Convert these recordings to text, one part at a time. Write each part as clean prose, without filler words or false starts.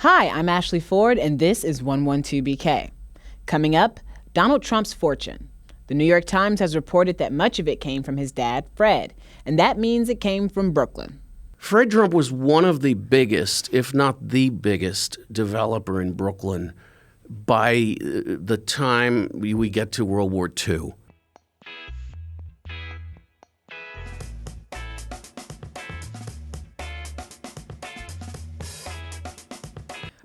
Hi, I'm Ashley Ford, and this is 112BK. Coming up, Donald Trump's fortune. The New York Times has reported that much of it came from his dad, Fred, and that means it came from Brooklyn. Fred Trump was one of the biggest, if not the biggest, developer in Brooklyn by the time we get to World War II.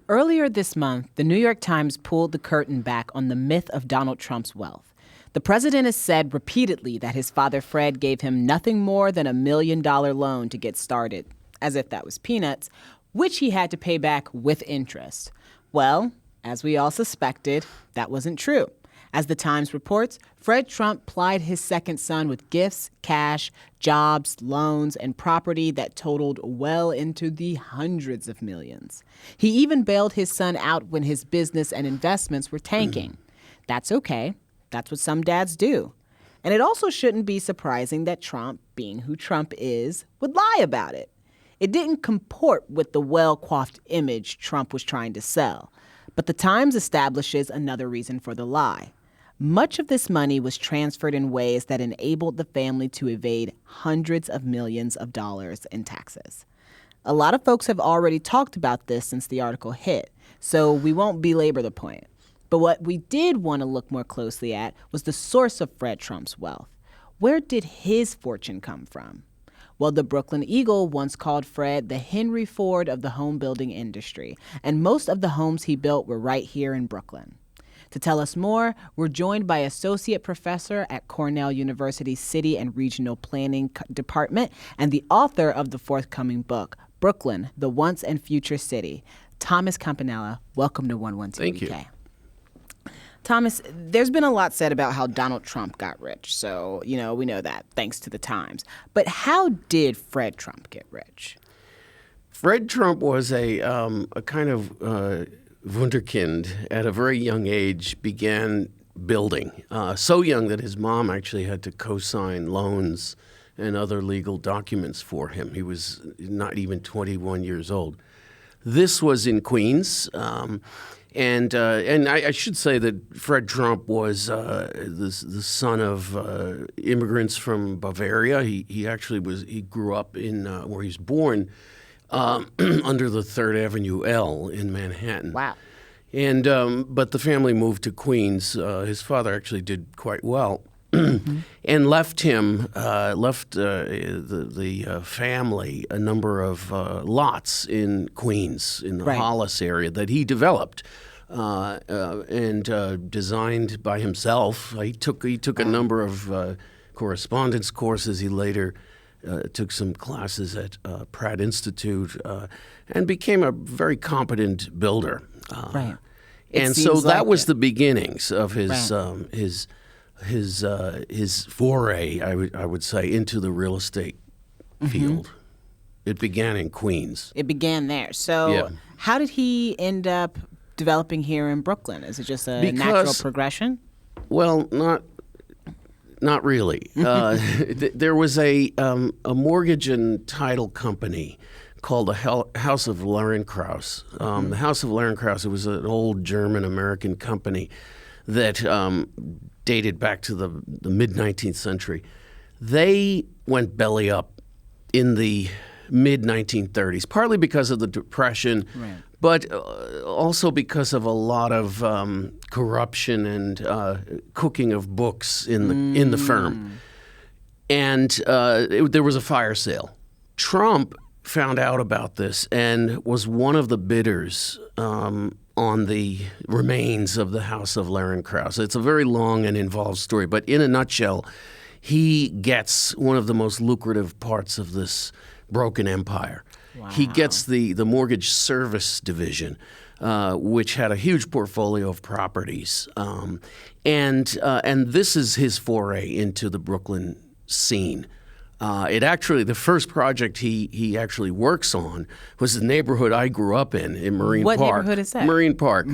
Earlier this month, the New York Times pulled the curtain back on the myth of Donald Trump's wealth. The president has said repeatedly that his father Fred gave him nothing more than $1 million loan to get started, as if that was peanuts, which he had to pay back with interest. Well, as we all suspected, that wasn't true. As the Times reports, Fred Trump plied his second son with gifts, cash, jobs, loans, and property that totaled well into the hundreds of millions. He even bailed his son out when his business and investments were tanking. That's okay. That's what some dads do. And it also shouldn't be surprising that Trump, being who Trump is, would lie about it. It didn't comport with the well-coiffed image Trump was trying to sell. But the Times establishes another reason for the lie. Much of this money was transferred in ways that enabled the family to evade hundreds of millions of dollars in taxes. A lot of folks have already talked about this since the article hit, so we won't belabor the point. But what we did want to look more closely at was the source of Fred Trump's wealth. Where did his fortune come from? Well, the Brooklyn Eagle once called Fred the Henry Ford of the home building industry, and most of the homes he built were right here in Brooklyn. To tell us more, we're joined by Associate Professor at Cornell University's City and Regional Planning Department and the author of the forthcoming book, Brooklyn, the Once and Future City, Thomas Campanella. Welcome to 112BK. Thank you. Thomas, there's been a lot said about how Donald Trump got rich. So, we know that, thanks to the Times. But how did Fred Trump get rich? Fred Trump was a kind of wunderkind. At a very young age, began building. So young that his mom actually had to co-sign loans and other legal documents for him. He was not even 21 years old. This was in Queens. And I should say that Fred Trump was the son of immigrants from Bavaria. He grew up in where he was born under the 3rd Avenue L in Manhattan. Wow. And but the family moved to Queens. His father actually did quite well. And left the family a number of lots in Queens, in the Hollis area that he developed and designed by himself. He took a number of correspondence courses. He later took some classes at Pratt Institute and became a very competent builder. Right. And so that was the beginnings of his foray, I would say, into the real estate field. It began in Queens. It began there. So how did he end up developing here in Brooklyn? Is it just a natural progression? Well, not really. There was a mortgage and title company called the House of Lehrenkraus. The House of Lehrenkraus, it was an old German-American company that dated back to the mid-19th century. They went belly up in the mid-1930s, partly because of the Depression, but also because of a lot of corruption and cooking of books in the firm. And there was a fire sale. Trump found out about this and was one of the bidders on the remains of the House of Lehrenkraus. It's a very long and involved story, but in a nutshell, he gets one of the most lucrative parts of this broken empire. Wow. He gets the mortgage service division, which had a huge portfolio of properties. And this is his foray into the Brooklyn scene. The first project he actually works on was the neighborhood I grew up in Marine Park. What neighborhood is that? Marine Park.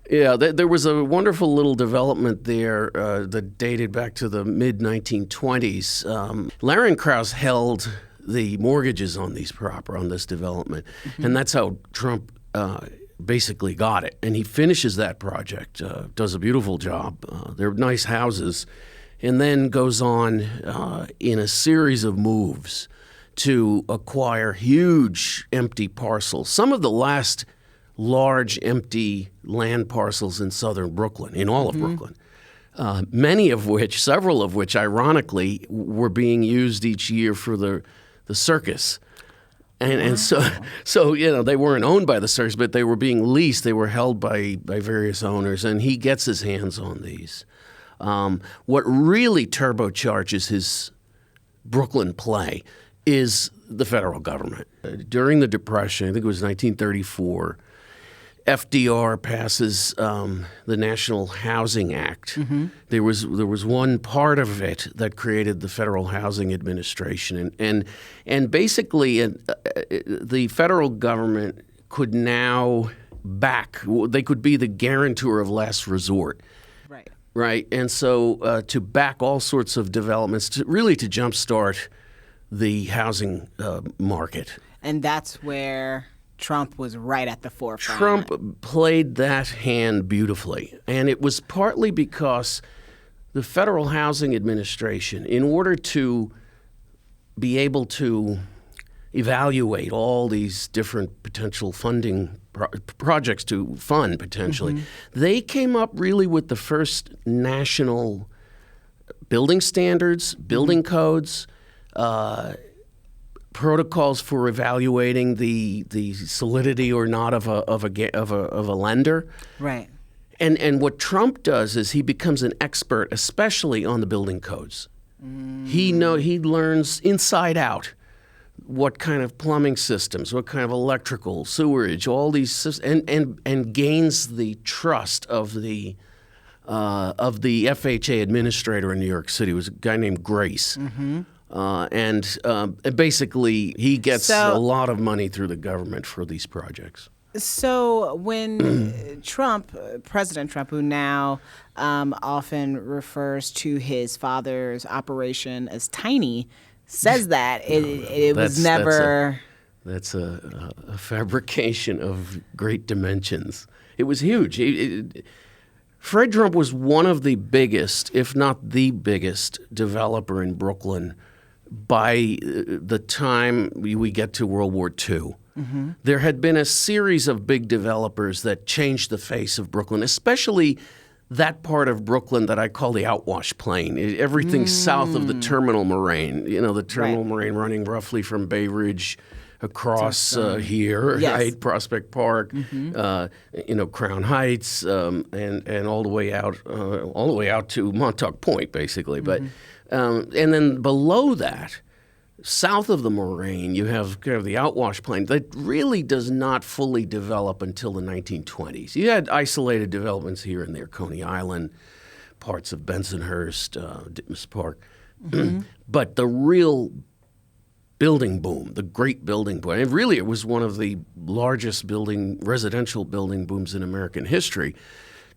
Yeah, there was a wonderful little development there that dated back to the mid-1920s. Lehrenkraus held the mortgages on this development, and that's how Trump basically got it. And he finishes that project, does a beautiful job. They're nice houses, and then goes on in a series of moves to acquire huge empty parcels. Some of the last large empty land parcels in southern Brooklyn, in all of Brooklyn. Several of which, ironically, were being used each year for the circus. And so they weren't owned by the circus, but they were being leased. They were held by various owners, and he gets his hands on these. What really turbocharges his Brooklyn play is the federal government. During the Depression, I think it was 1934, FDR passes the National Housing Act. There was one part of it that created the Federal Housing Administration, and basically the federal government could now they could be the guarantor of last resort. Right, and so to back all sorts of developments, to jumpstart the housing market. And that's where Trump was right at the forefront. Trump played that hand beautifully, and it was partly because the Federal Housing Administration, in order to be able to evaluate all these different potential funding projects to fund potentially, they came up really with the first national building standards, building codes, protocols for evaluating the solidity or not of a lender. Right. And what Trump does is he becomes an expert, especially on the building codes. He learns inside out what kind of plumbing systems, what kind of electrical, sewerage, all these systems, and gains the trust of the FHA administrator in New York City. It was a guy named Grace. And basically, he gets a lot of money through the government for these projects. So when President Trump, who now often refers to his father's operation as tiny, says that it was never... That's a fabrication of great dimensions. It was huge. Fred Trump was one of the biggest, if not the biggest, developer in Brooklyn by the time we get to World War II. There had been a series of big developers that changed the face of Brooklyn, especially that part of Brooklyn that I call the outwash plain. Everything south of the Terminal Moraine, the Terminal Moraine running roughly from Bay Ridge across here, right? Prospect Park, Crown Heights, and all the way out to Montauk Point, basically. But and then below that, south of the moraine, you have kind of the outwash plain that really does not fully develop until the 1920s. You had isolated developments here and there, Coney Island, parts of Bensonhurst, Ditmas Park. But the real building boom, the great building boom, and really it was one of the largest residential building booms in American history,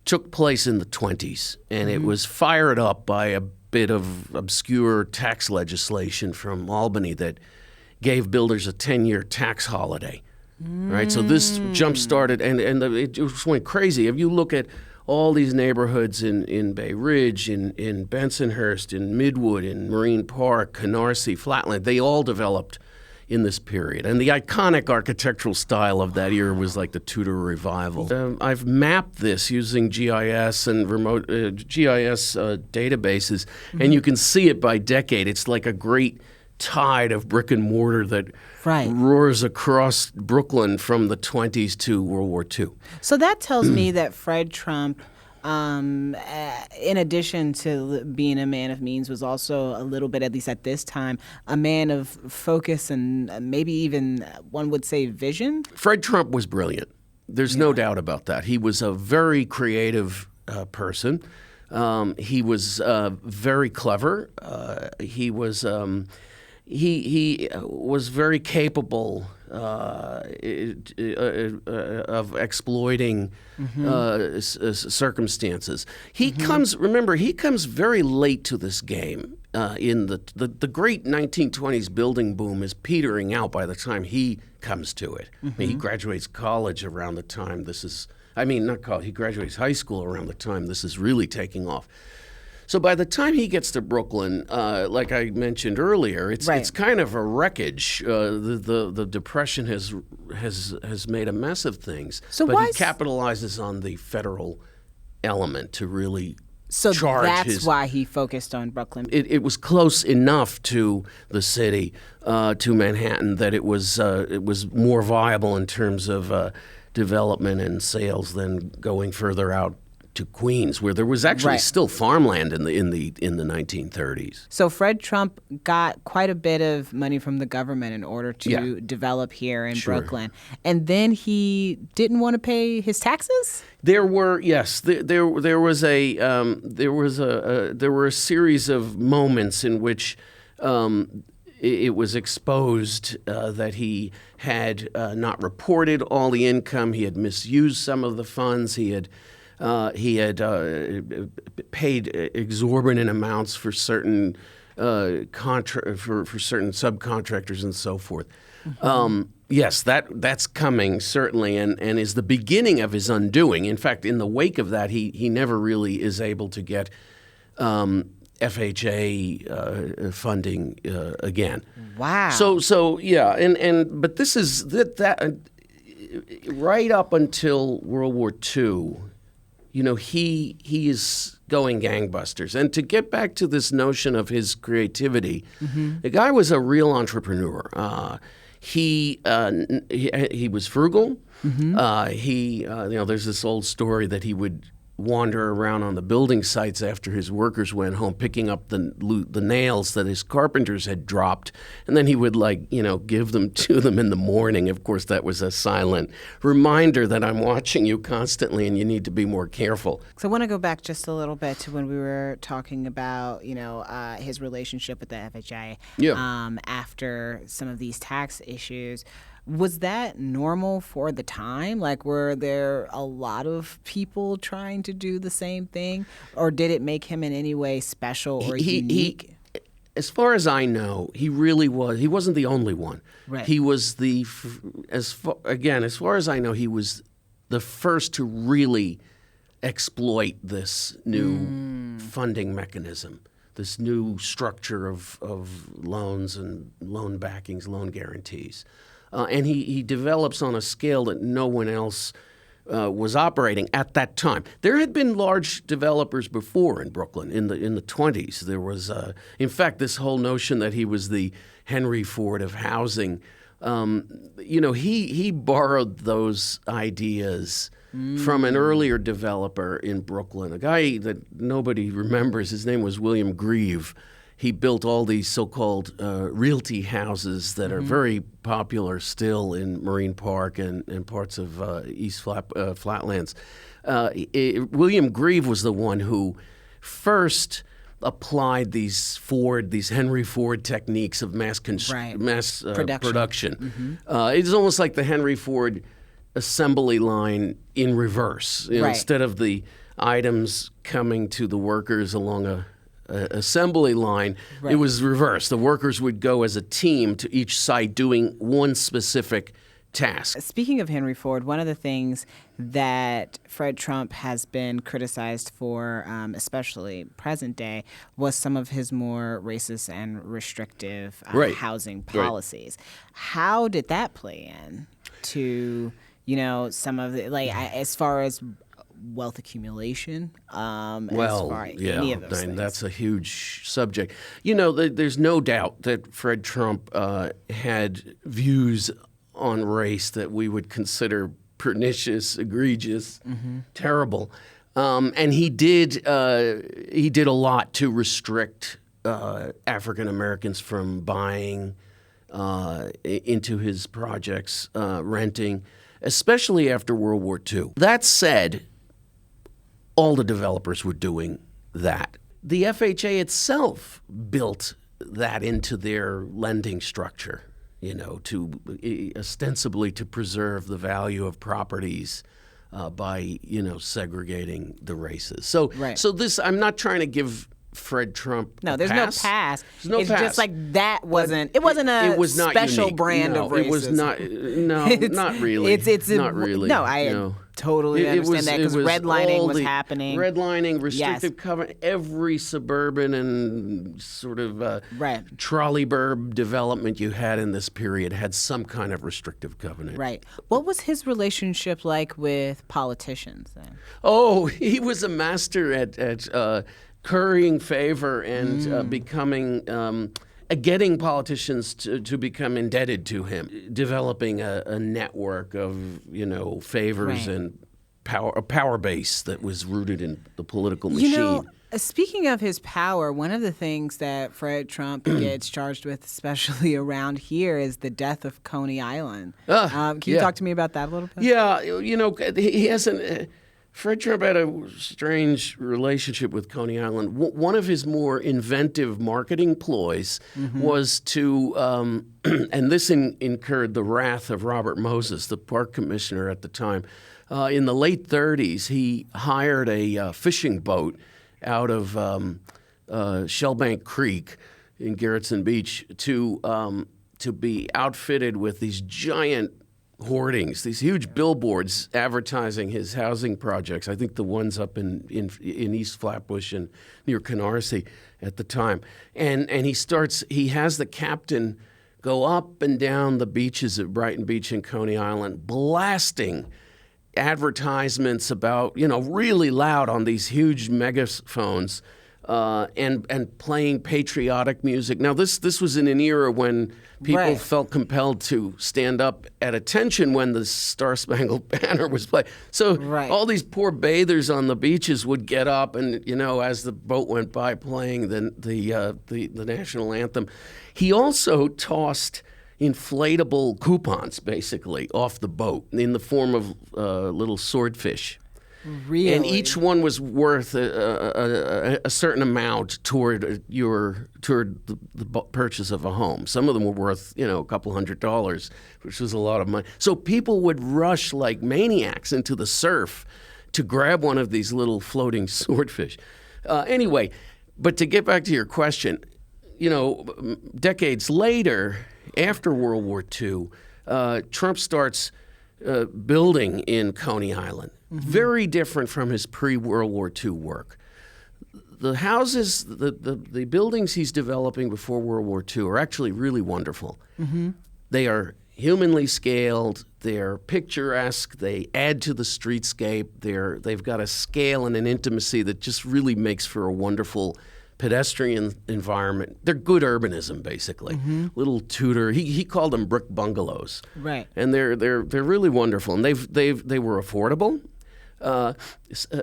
took place in the 20s. And it was fired up by a bit of obscure tax legislation from Albany that gave builders a 10-year tax holiday. Right, so this jump-started, and it just went crazy. If you look at all these neighborhoods in Bay Ridge, in Bensonhurst, in Midwood, in Marine Park, Canarsie, Flatland, they all developed in this period. And the iconic architectural style of that era was like the Tudor revival. I've mapped this using GIS and remote GIS databases, and you can see it by decade. It's like a great tide of brick and mortar that roars across Brooklyn from the 20s to World War II. So that tells me that Fred Trump, in addition to being a man of means, was also a little bit, at least at this time, a man of focus and maybe even, one would say, vision. Fred Trump was brilliant. There's no doubt about that. He was a very creative person. He was very clever. He was very capable of exploiting circumstances. He comes very late to this game. in the great 1920s building boom is petering out by the time he comes to it. I mean, he graduates college around the time this is, not college, he graduates high school around the time this is really taking off. So by the time he gets to Brooklyn, like I mentioned earlier, it's kind of a wreckage. The Depression has made a mess of things. So but he capitalizes on the federal element to really charge that's why he focused on Brooklyn. It was close enough to the city, to Manhattan, that it was more viable in terms of development and sales than going further out to Queens, where there was actually still farmland in the 1930s. So Fred Trump got quite a bit of money from the government in order to develop here in Brooklyn, and then he didn't want to pay his taxes. There were there were a series of moments in which it was exposed that he had not reported all the income. He had misused some of the funds. He had paid exorbitant amounts for certain for certain subcontractors and so forth. Yes, that's coming certainly, and is the beginning of his undoing. In fact, in the wake of that, he never really is able to get FHA funding again. Wow. So yeah, but this is that right up until World War II. He is going gangbusters. And to get back to this notion of his creativity, the guy was a real entrepreneur. He was frugal. There's this old story that he would wander around on the building sites after his workers went home, picking up the nails that his carpenters had dropped, and then he would give them to them in the morning. Of course, that was a silent reminder that I'm watching you constantly, and you need to be more careful. So I want to go back just a little bit to when we were talking about his relationship with the FHA after some of these tax issues. Was that normal for the time? Were there a lot of people trying to do the same thing? Or did it make him in any way special or unique? As far as I know, he really was. He wasn't the only one. Right. He was as far as I know, he was the first to really exploit this new funding mechanism, this new structure of loans and loan backings, loan guarantees. And he develops on a scale that no one else was operating at that time. There had been large developers before in Brooklyn in the 20s. There was, in fact, this whole notion that he was the Henry Ford of housing. He borrowed those ideas from an earlier developer in Brooklyn, a guy that nobody remembers. His name was William Grieve. He built all these so-called realty houses that are very popular still in Marine Park and parts of East Flatlands. William Grieve was the one who first applied these Henry Ford techniques of mass production. It's almost like the Henry Ford assembly line in reverse. Instead of the items coming to the workers along a assembly line, it was reversed. The workers would go as a team to each site doing one specific task. Speaking of Henry Ford, one of the things that Fred Trump has been criticized for, especially present day, was some of his more racist and restrictive housing policies. How did that play in to, some of the, as far as wealth accumulation, any of those things? That's a huge subject. There's no doubt that Fred Trump had views on race that we would consider pernicious, egregious, terrible, and he did a lot to restrict African Americans from buying into his projects, renting, especially after World War II. That said, all the developers were doing that. The FHA itself built that into their lending structure, to ostensibly to preserve the value of properties by segregating the races. So this, I'm not trying to give Fred Trump No, a there's pass. no pass. There's no it's pass. just like that wasn't. It wasn't a It was not special unique. brand No, of racism. it was not. No, not really. It's not really. No, I totally understand that because redlining was happening. Redlining, restrictive Yes. covenant. Every suburban and sort of Right. trolley burb development you had in this period had some kind of restrictive covenant. Right. What was his relationship like with politicians then? Oh, he was a master at currying favor and becoming, getting politicians to become indebted to him, developing a network of, favors Right. and a power base that was rooted in the political machine. Speaking of his power, one of the things that Fred Trump gets charged with, especially around here, is the death of Coney Island. Can you talk to me about that a little bit? Yeah, he hasn't. Fred Trump had a strange relationship with Coney Island. One of his more inventive marketing ploys was to, and this incurred the wrath of Robert Moses, the park commissioner at the time. In the late 30s, he hired a fishing boat out of Shellbank Creek in Garrettson Beach to be outfitted with these giant hoardings, these huge billboards advertising his housing projects. I think the ones up in East Flatbush and near Canarsie at the time. And he has the captain go up and down the beaches at Brighton Beach and Coney Island, blasting advertisements about, really loud on these huge megaphones, and playing patriotic music. Now, this was in an era when people Right. felt compelled to stand up at attention when the Star-Spangled Banner was played. So Right. all these poor bathers on the beaches would get up and, as the boat went by, playing the national anthem. He also tossed inflatable coupons, basically, off the boat in the form of little swordfish. Really? And each one was worth a certain amount toward the purchase of a home. Some of them were worth, a couple $100s, which was a lot of money. So people would rush like maniacs into the surf to grab one of these little floating swordfish. Anyway, but to get back to your question, decades later, after World War II, Trump starts building in Coney Island. Very different from his pre-World War II work. The houses, the buildings he's developing before World War II are actually really wonderful. They are humanly scaled. They're picturesque. They add to the streetscape. They've got a scale and an intimacy that just really makes for a wonderful pedestrian environment. They're good urbanism, basically. Little Tudor. He called them brick bungalows. Right. And they're really wonderful. And they were affordable.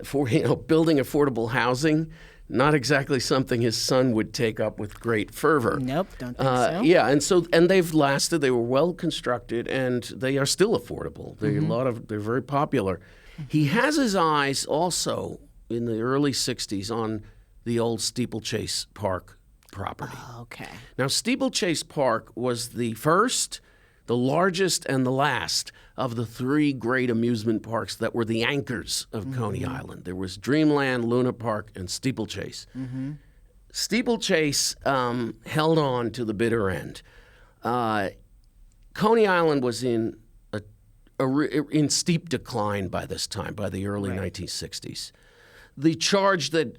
For building affordable housing, not exactly something his son would take up with great fervor. Nope, don't think so. Yeah, and they've lasted. They were well constructed, and they are still affordable. They're very popular. He has his eyes also in the early '60s on the old Steeplechase Park property. Okay. Now, Steeplechase Park was the first, the largest, and the last of the three great amusement parks that were the anchors of Coney Island. There was Dreamland, Luna Park, and Steeplechase. Steeplechase held on to the bitter end. Coney Island was in steep decline by this time, by the early 1960s. The charge that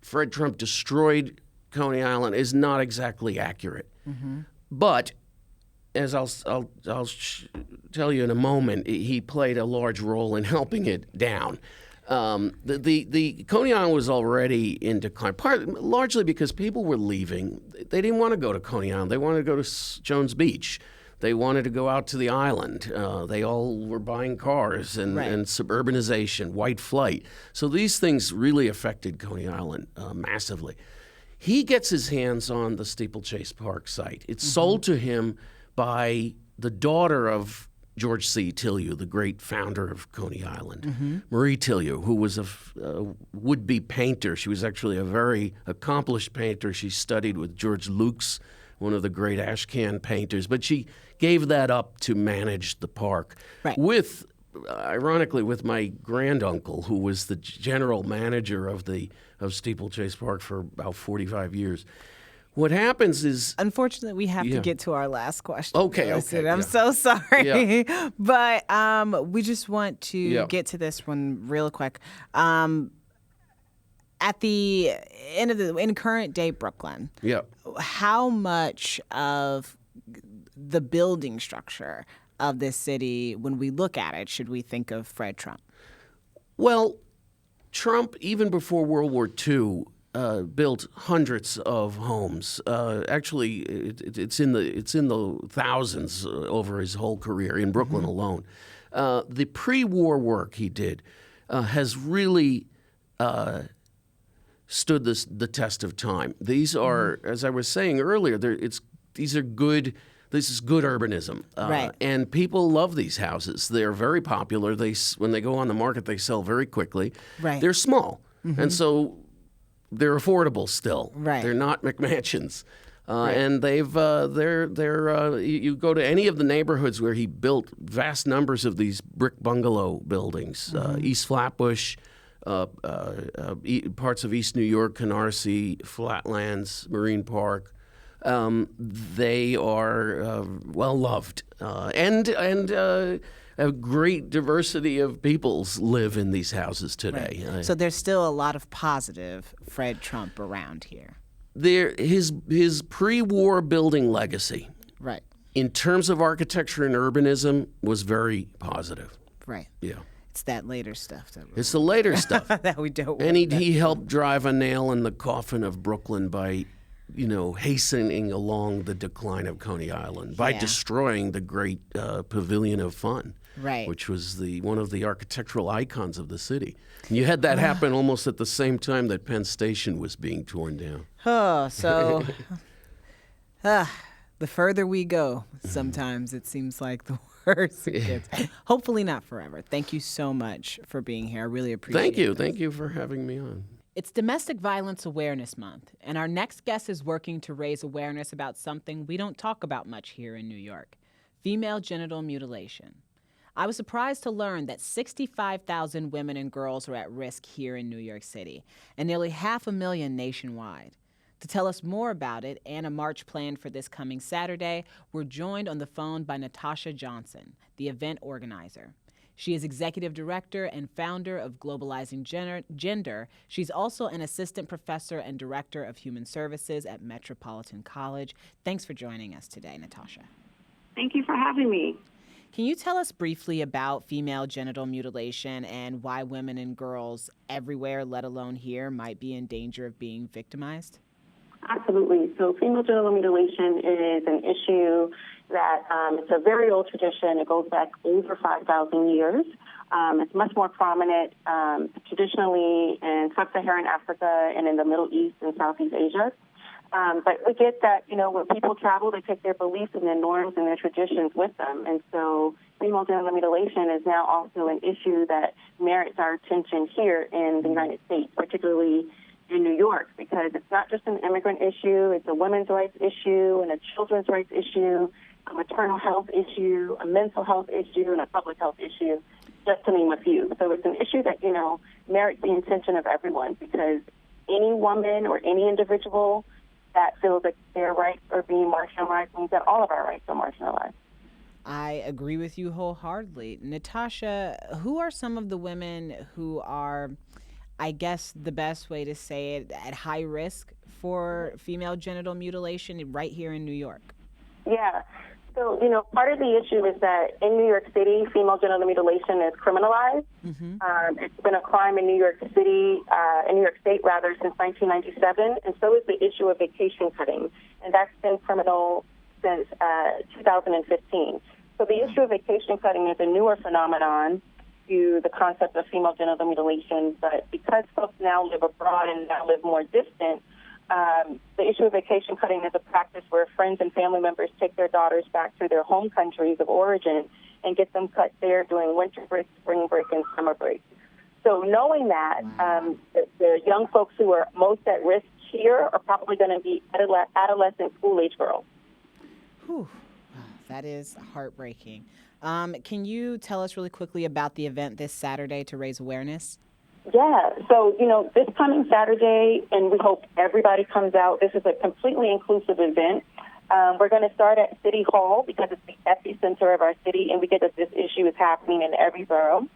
Fred Trump destroyed Coney Island is not exactly accurate. But as I'll tell you in a moment, he played a large role in helping it down. The Coney Island was already in decline, largely because people were leaving. They didn't want to go to Coney Island. They wanted to go to Jones Beach. They wanted to go out to the island. They all were buying cars and suburbanization, white flight. So these things really affected Coney Island massively. He gets his hands on the Steeplechase Park site. It's sold to him by the daughter of George C. Tillieu, the great founder of Coney Island, Marie Tillieu, who was a would-be painter. She was actually a very accomplished painter. She studied with George Lukes, one of the great ashcan painters, but she gave that up to manage the park with ironically, with my granduncle, who was the general manager of Steeplechase Park for about 45 years. What happens is... Unfortunately, we have to get to our last question. Okay. I'm so sorry. But we just want to get to this one real quick. At the end of in current day Brooklyn, how much of the building structure of this city, when we look at it, should we think of Fred Trump? Well, Trump, even before World War II, built hundreds of homes. Actually, it's in the thousands over his whole career in Brooklyn alone. The pre-war work he did has really stood the test of time. These are, as I was saying earlier, these are good. This is good urbanism, and people love these houses. They're very popular. When they go on the market, they sell very quickly. They're small, and so they're affordable still. They're not McMansions, and you go to any of the neighborhoods where he built vast numbers of these brick bungalow buildings, East Flatbush, parts of East New York, Canarsie, Flatlands, Marine Park. They are well loved, and a great diversity of peoples live in these houses today. So there's still a lot of positive Fred Trump around here. His pre-war building legacy, in terms of architecture and urbanism, was very positive. It's that later stuff. It's the later stuff that we don't. And he helped drive a nail in the coffin of Brooklyn by, hastening along the decline of Coney Island by destroying the great Pavilion of Fun, which was one of the architectural icons of the city. And you had that happen almost at the same time that Penn Station was being torn down. So the further we go, sometimes it seems like the worse it gets. Hopefully not forever. Thank you so much for being here. I really appreciate it. Thank you for having me on. It's Domestic Violence Awareness Month, and our next guest is working to raise awareness about something we don't talk about much here in New York: female genital mutilation. I was surprised to learn that 65,000 women and girls are at risk here in New York City, and nearly 500,000 nationwide. To tell us more about it and a march planned for this coming Saturday, we're joined on the phone by Natasha Johnson, the event organizer. She is executive director and founder of Globalizing Gender. She's also an assistant professor and director of human services at Metropolitan College. Thanks for joining us today, Natasha. Thank you for having me. Can you tell us briefly about female genital mutilation and why women and girls everywhere, let alone here, might be in danger of being victimized? Absolutely. So female genital mutilation is an issue that it's a very old tradition. It goes back over 5,000 years. It's much more prominent traditionally in sub-Saharan Africa and in the Middle East and Southeast Asia. But we get that, when people travel, they take their beliefs and their norms and their traditions with them. And so female genital mutilation is now also an issue that merits our attention here in the United States, particularly in New York, because it's not just an immigrant issue, it's a women's rights issue and a children's rights issue, a maternal health issue, a mental health issue, and a public health issue, just to name a few. So it's an issue that, merits the attention of everyone, because any woman or any individual that feels like their rights are being marginalized means that all of our rights are marginalized. I agree with you wholeheartedly. Natasha, who are some of the women who are, I guess the best way to say it, at high risk for female genital mutilation right here in New York? Yeah. So, part of the issue is that in New York City, female genital mutilation is criminalized. It's been a crime in New York City, in New York State, rather, since 1997, and so is the issue of vacation cutting, and that's been criminal since 2015. So the issue of vacation cutting is a newer phenomenon to the concept of female genital mutilation, but because folks now live abroad and now live more distant, the issue of vacation cutting is a practice where friends and family members take their daughters back to their home countries of origin and get them cut there during winter break, spring break, and summer break. So knowing that, the young folks who are most at risk here are probably going to be adolescent school-age girls. Whew. That is heartbreaking. Can you tell us really quickly about the event this Saturday to raise awareness? Yeah, so, this coming Saturday, and we hope everybody comes out. This is a completely inclusive event. We're going to start at City Hall because it's the epicenter of our city, and we get that this issue is happening in every borough.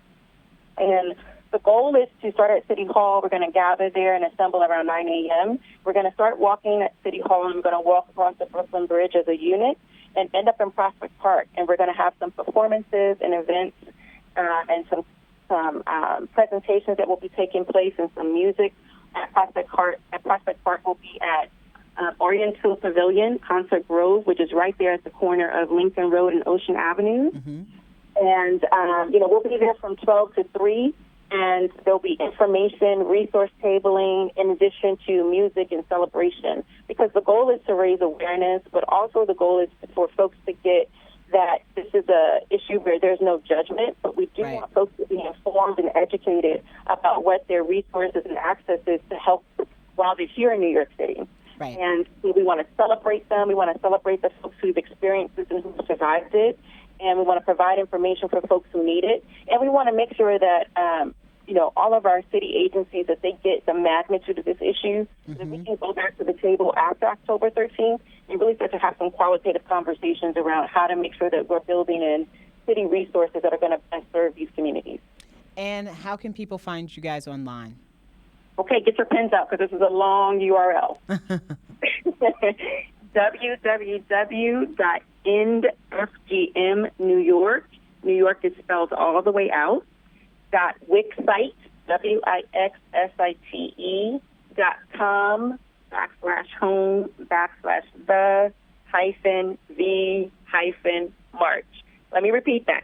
And the goal is to start at City Hall. We're going to gather there and assemble around 9 a.m. We're going to start walking at City Hall, and we're going to walk across the Brooklyn Bridge as a unit and end up in Prospect Park. And we're going to have some performances and events and some presentations that will be taking place and some music at Prospect Park. Prospect Park will be at Oriental Pavilion, Concert Grove, which is right there at the corner of Lincoln Road and Ocean Avenue. Mm-hmm. And, we'll be there from 12 to 3, and there'll be information, resource tabling, in addition to music and celebration, because the goal is to raise awareness, but also the goal is for folks to get that this is a issue where there's no judgment, but we do want folks to be informed and educated about what their resources and access is to help while they're here in New York City. Right. And we want to celebrate them. We want to celebrate the folks who've experienced this and who've survived it. And we want to provide information for folks who need it. And we want to make sure that, all of our city agencies, that they get the magnitude of this issue, so that we can go back to the table after October 13th and really start to have some qualitative conversations around how to make sure that we're building in city resources that are going to best serve these communities. And how can people find you guys online? Okay, get your pens out because this is a long URL. www.endfgmnewyork, New York is spelled all the way out, .wixsite, wixsite.com/home/the-v-march. Let me repeat that.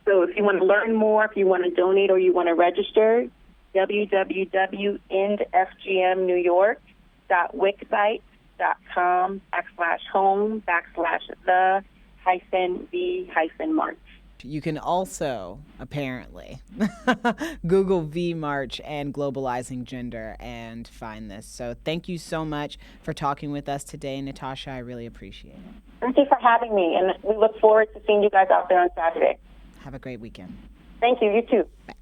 So if you want to learn more, if you want to donate or you want to register, www.endfgmnewyork.wixsite.com/home/the-v-march. You can also, apparently, Google V-March and Globalizing Gender and find this. So thank you so much for talking with us today, Natasha. I really appreciate it. Thank you for having me, and we look forward to seeing you guys out there on Saturday. Have a great weekend. Thank you. You too. Bye.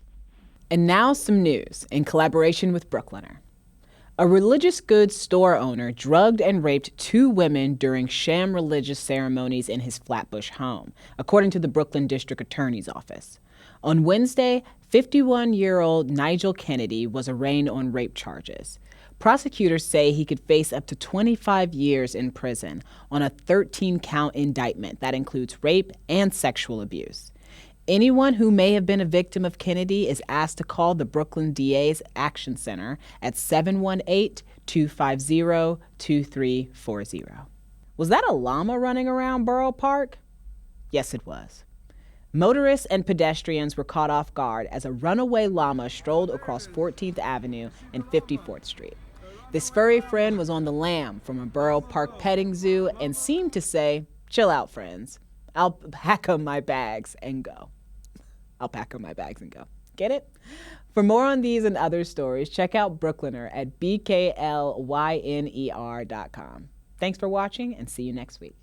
And now some news in collaboration with Brookliner. A religious goods store owner drugged and raped 2 women during sham religious ceremonies in his Flatbush home, according to the Brooklyn District Attorney's Office. On Wednesday, 51-year-old Nigel Kennedy was arraigned on rape charges. Prosecutors say he could face up to 25 years in prison on a 13-count indictment that includes rape and sexual abuse. Anyone who may have been a victim of Kennedy is asked to call the Brooklyn DA's Action Center at 718-250-2340. Was that a llama running around Borough Park? Yes, it was. Motorists and pedestrians were caught off guard as a runaway llama strolled across 14th Avenue and 54th Street. This furry friend was on the lam from a Borough Park petting zoo and seemed to say, "Chill out, friends. I'll pack up my bags and go." I'll pack up my bags and go. Get it? For more on these and other stories, check out Brookliner at BKLYNER.com. Thanks for watching and see you next week.